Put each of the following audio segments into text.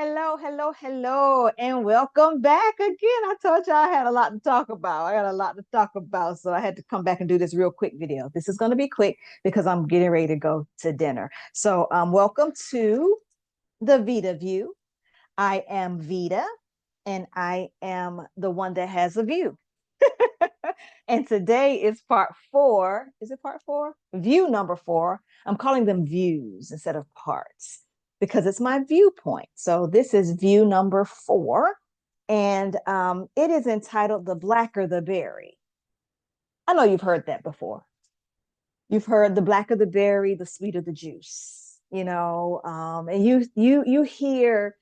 Hello, hello, hello, and welcome back again. I told you I had a lot to talk about. I got a lot to talk about, so I had to come back and do this real quick video. This is going to be quick because I'm getting ready to go to dinner. So, welcome to the Vita View. I am Vita, and I am the one that has a view. And today is part four. Is it part four? View number four. I'm calling them views instead of parts because it's my viewpoint. So this is view number four. And it is entitled The Blacker the Berry. I know you've heard that before. You've heard the blacker the berry, the sweeter the juice, and you hear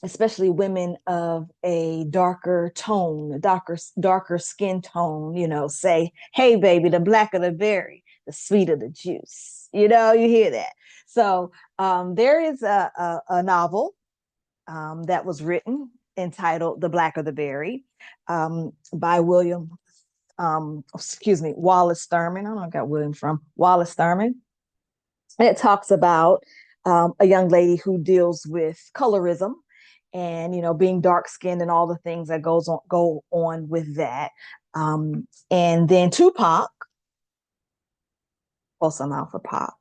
especially women of a darker tone, darker skin tone, say, "Hey, baby, the blacker the berry, the sweeter the juice." You hear that. So there is a novel that was written entitled "The Blacker the Berry" by Wallace Thurman. I don't know, I got William from Wallace Thurman. It talks about a young lady who deals with colorism and being dark skinned and all the things that go on with that. And then Tupac, close enough for pop.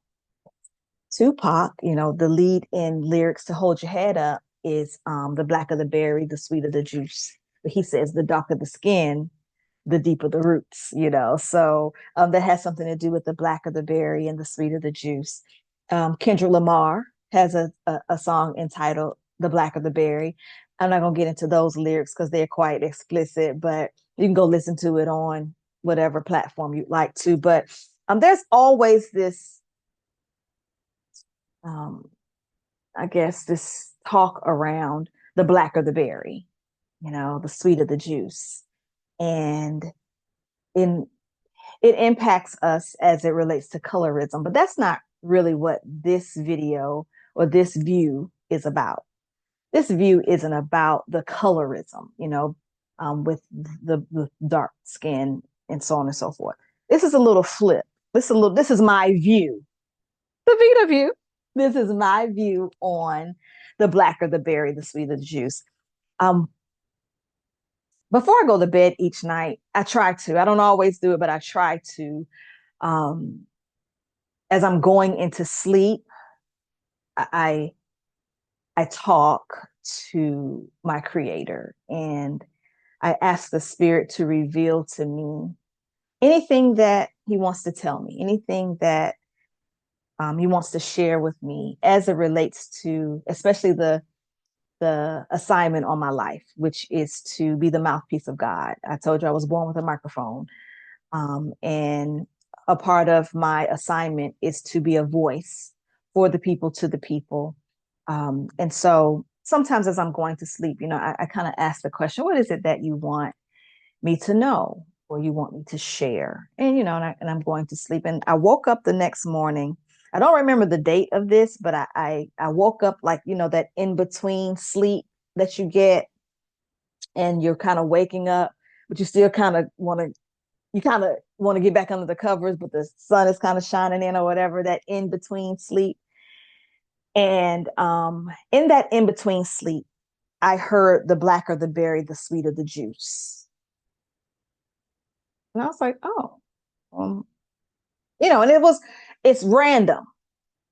Tupac, the lead in lyrics to "Hold Your Head Up" is the blacker the berry, the sweeter the juice. But he says the darker the skin, the deeper the roots. So that has something to do with the blacker the berry and the sweeter the juice. Kendrick Lamar has a song entitled "The Blacker the Berry." I'm not going to get into those lyrics because they're quite explicit, but you can go listen to it on whatever platform you'd like to. But there's always this, um, I guess, this talk around the blacker the berry, the sweeter the juice. And in it impacts us as it relates to colorism, but that's not really what this video or this view is about. This view isn't about the colorism, with the dark skin and so on and so forth. This is a little flip. This is my view, the Vita view. This is my view on the blacker the berry, the sweeter the juice. Um, Before I go to bed each night, I try to. I don't always do it, but I try to. Um, as I'm going into sleep, I I talk to my creator and I ask the spirit to reveal to me anything that he wants to tell me, anything that he wants to share with me as it relates to, especially the assignment on my life, which is to be the mouthpiece of God. I told you I was born with a microphone, and a part of my assignment is to be a voice for the people, to the people. And so sometimes as I'm going to sleep, I kind of ask the question, what is it that you want me to know or you want me to share? And, I'm going to sleep. And I woke up the next morning. I don't remember the date of this, but I woke up like, that in between sleep that you get and you're kind of waking up, but you still kind of want to get back under the covers, but the sun is kind of shining in or whatever, that in between sleep. And in that in between sleep, I heard the blacker the berry, the sweeter the juice. And I was like, oh, um, and it's random,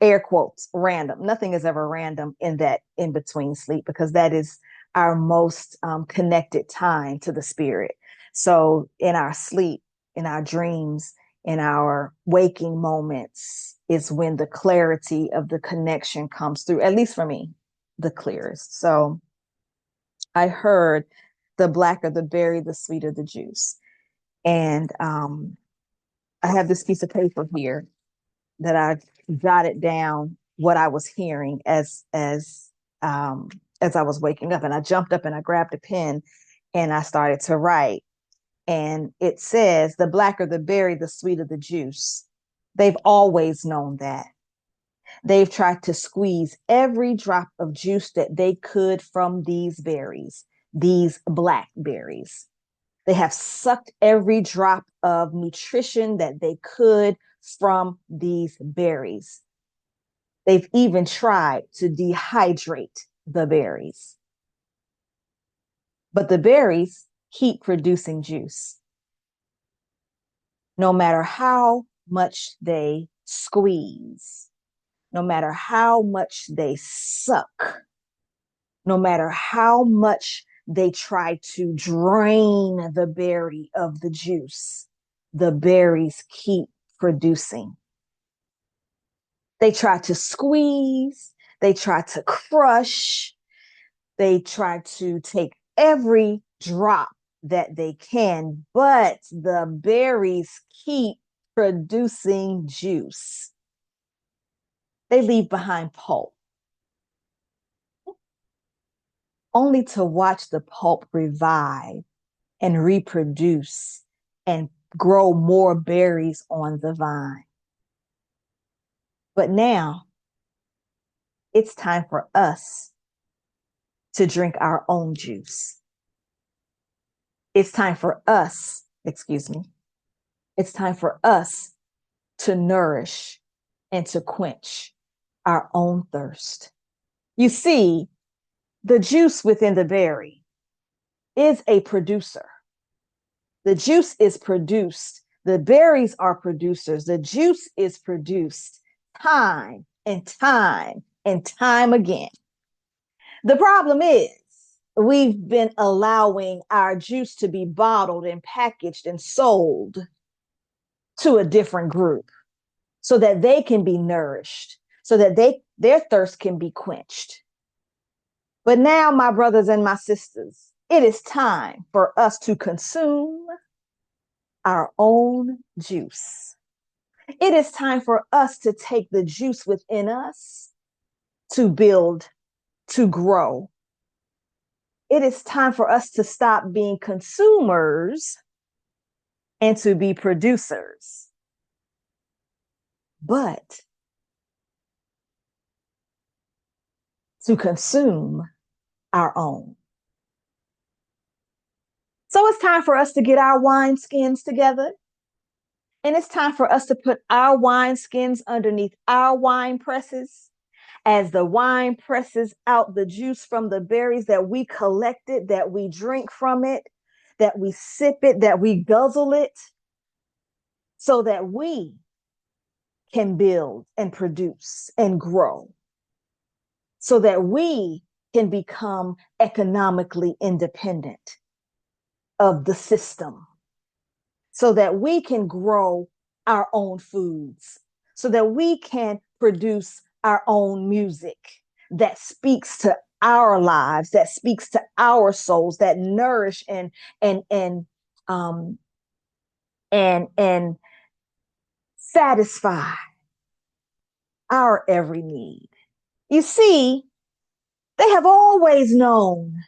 air quotes, random. Nothing is ever random in that in between sleep because that is our most connected time to the spirit. So in our sleep, in our dreams, in our waking moments is when the clarity of the connection comes through, at least for me, the clearest. So I heard the blacker the berry, the sweeter the juice. And I have this piece of paper here that I jotted down what I was hearing as I was waking up. And I jumped up and I grabbed a pen and I started to write. And it says, the blacker the berry, the sweeter the juice. They've always known that. They've tried to squeeze every drop of juice that they could from these berries, these blackberries. They have sucked every drop of nutrition that they could from these berries. They've even tried to dehydrate the berries, but the berries keep producing juice. No matter how much they squeeze, no matter how much they suck, no matter how much they try to drain the berry of the juice, the berries keep producing. They try to squeeze, they try to crush, they try to take every drop that they can, but the berries keep producing juice. They leave behind pulp, only to watch the pulp revive and reproduce and grow more berries on the vine. But now it's time for us to drink our own juice. It's time for us, excuse me, it's time for us to nourish and to quench our own thirst. You see, the juice within the berry is a producer. The juice is produced. The berries are producers. The juice is produced time and time and time again. The problem is we've been allowing our juice to be bottled and packaged and sold to a different group so that they can be nourished, so that their thirst can be quenched. But now, my brothers and my sisters, it is time for us to consume our own juice. It is time for us to take the juice within us to build, to grow. It is time for us to stop being consumers and to be producers. But to consume our own. So it's time for us to get our wine skins together. And it's time for us to put our wine skins underneath our wine presses as the wine presses out the juice from the berries that we collected, that we drink from it, that we sip it, that we guzzle it, so that we can build and produce and grow, so that we can become economically independent of the system, so that we can grow our own foods, so that we can produce our own music that speaks to our lives, that speaks to our souls, that nourish um and satisfy our every need. You see, they have always known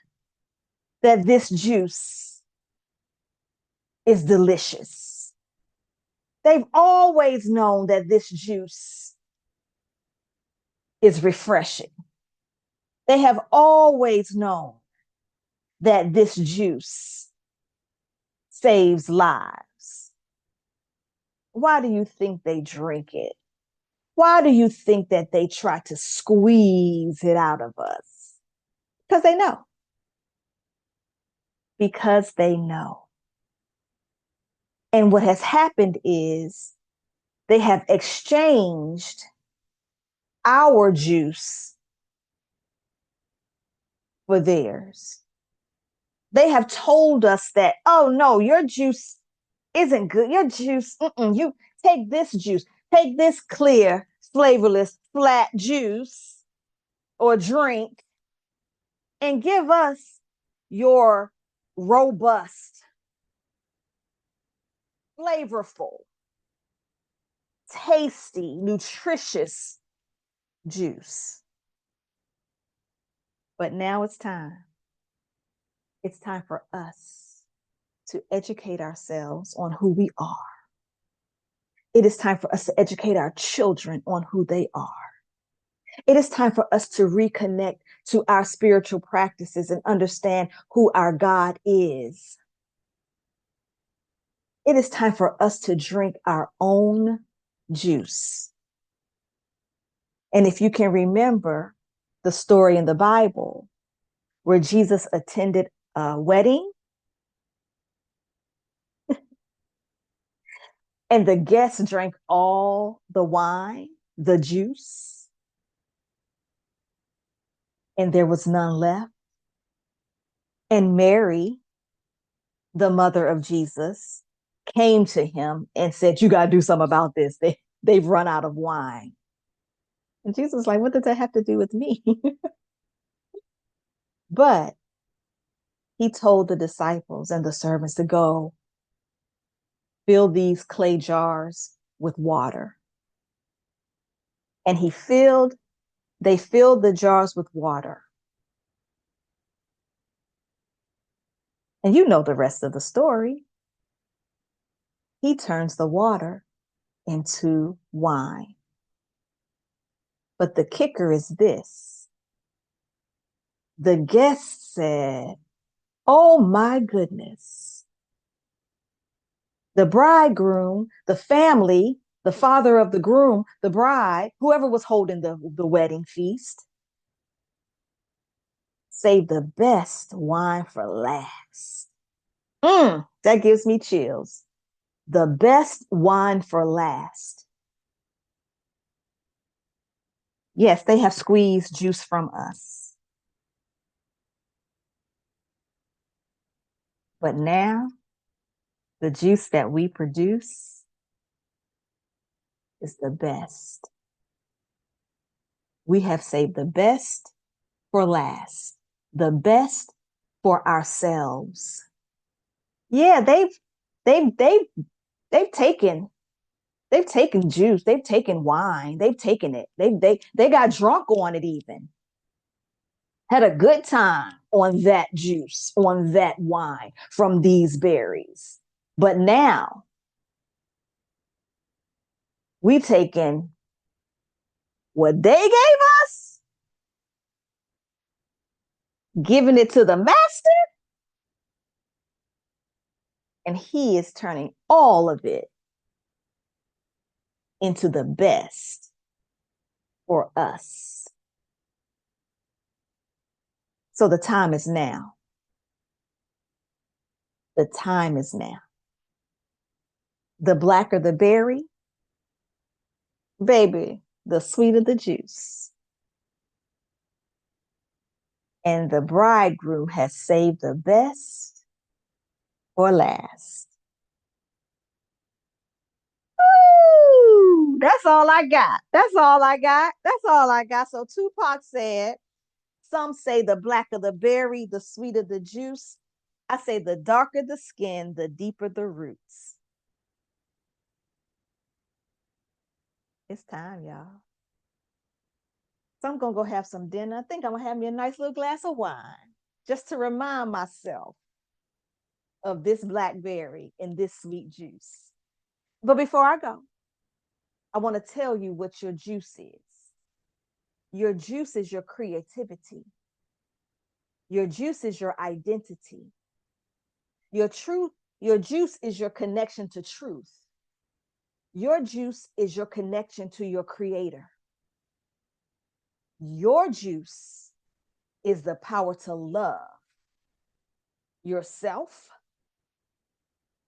that this juice is delicious. They've always known that this juice is refreshing. They have always known that this juice saves lives. Why do you think they drink it? Why do you think that they try to squeeze it out of us? Because they know. Because they know. And what has happened is they have exchanged our juice for theirs. They have told us that, oh no, your juice isn't good. Your juice, you take this juice, take this clear, flavorless, flat juice or drink and give us your robust, flavorful, tasty, nutritious juice. But now it's time. It's time for us to educate ourselves on who we are. It is time for us to educate our children on who they are. It is time for us to reconnect to our spiritual practices and understand who our God is. It is time for us to drink our own juice. And if you can remember the story in the Bible where Jesus attended a wedding and the guests drank all the wine, the juice, and there was none left. And Mary, the mother of Jesus, came to him and said, "You got to do something about this. They've run out of wine." And Jesus was like, "What does that have to do with me?" But he told the disciples and the servants to go fill these clay jars with water. And they filled the jars with water. And you know the rest of the story. He turns the water into wine. But the kicker is this: the guests said, "Oh my goodness." The bridegroom, the family, the father of the groom, the bride, whoever was holding the wedding feast, saved the best wine for last. That gives me chills. The best wine for last. Yes, they have squeezed juice from us. But now, the juice that we produce is the best. We have saved the best for last, the best for ourselves. Yeah, they've they've they've taken they've taken juice, they've taken wine, they've taken it. They got drunk on it even. Had a good time on that juice, on that wine from these berries. But now we've taken what they gave us, given it to the master, and he is turning all of it into the best for us. So the time is now. The time is now. The blacker the berry, baby, the sweeter the juice. And the bridegroom has saved the best for last. Woo! That's all I got. That's all I got. That's all I got. So Tupac said, some say the blacker the berry, the sweeter the juice. I say the darker the skin, the deeper the roots. It's time, y'all. So I'm going to go have some dinner. I think I'm going to have me a nice little glass of wine just to remind myself of this blackberry and this sweet juice. But before I go, I want to tell you what your juice is. Your juice is your creativity. Your juice is your identity. Your juice is your connection to truth. Your juice is your connection to your creator. Your juice is the power to love yourself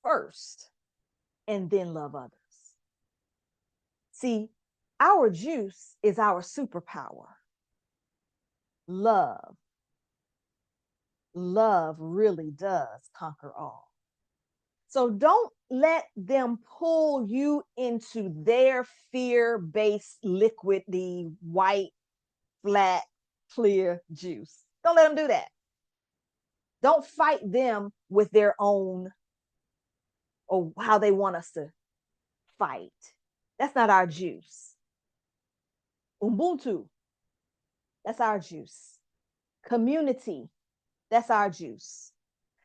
first and then love others. See, our juice is our superpower. Love. Love really does conquer all. So don't let them pull you into their fear-based, liquidy, white, flat, clear juice. Don't let them do that. Don't fight them with their own or how they want us to fight. That's not our juice. Ubuntu, that's our juice. Community, that's our juice.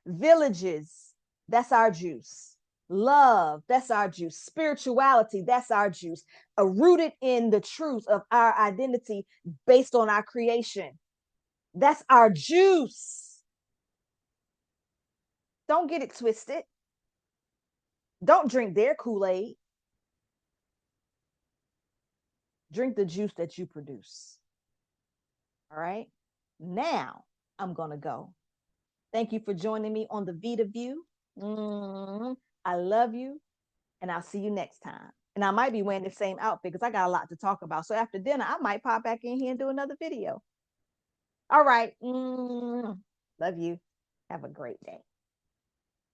Villages, that's our juice. Love, that's our juice. Spirituality, that's our juice. Rooted in the truth of our identity based on our creation. That's our juice. Don't get it twisted. Don't drink their Kool-Aid. Drink the juice that you produce. All right. Now I'm going to go. Thank you for joining me on the Vita View. I love you, and I'll see you next time. And I might be wearing the same outfit because I got a lot to talk about. So after dinner, I might pop back in here and do another video. All right. Love you. Have a great day.